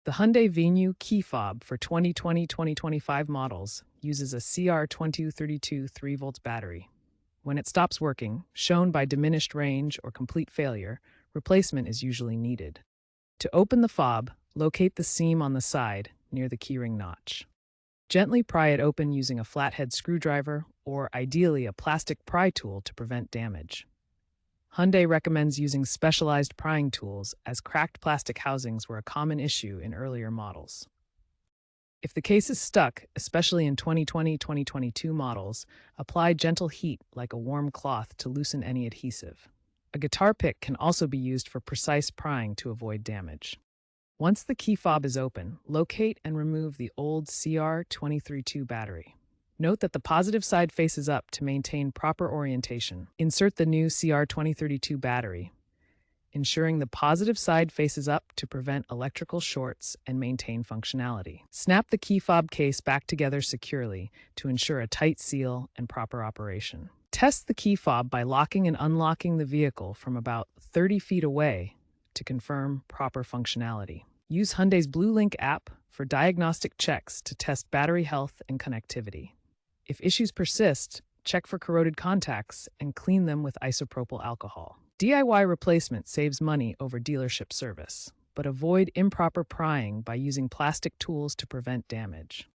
The Hyundai Venue key fob for 2020-2025 models uses a CR2232 3-volt battery. When it stops working, shown by diminished range or complete failure, replacement is usually needed. To open the fob, locate the seam on the side near the keyring notch. Gently pry it open using a flathead screwdriver or, ideally, a plastic pry tool to prevent damage. Hyundai recommends using specialized prying tools as cracked plastic housings were a common issue in earlier models. If the case is stuck, especially in 2020-2022 models, apply gentle heat like a warm cloth to loosen any adhesive. A guitar pick can also be used for precise prying to avoid damage. Once the key fob is open, locate and remove the old CR232 battery. Note that the positive side faces up to maintain proper orientation. Insert the new CR2032 battery, ensuring the positive side faces up to prevent electrical shorts and maintain functionality. Snap the key fob case back together securely to ensure a tight seal and proper operation. Test the key fob by locking and unlocking the vehicle from about 30 feet away to confirm proper functionality. Use Hyundai's Blue Link app for diagnostic checks to test battery health and connectivity. If issues persist, check for corroded contacts and clean them with isopropyl alcohol. DIY replacement saves money over dealership service, but avoid improper prying by using plastic tools to prevent damage.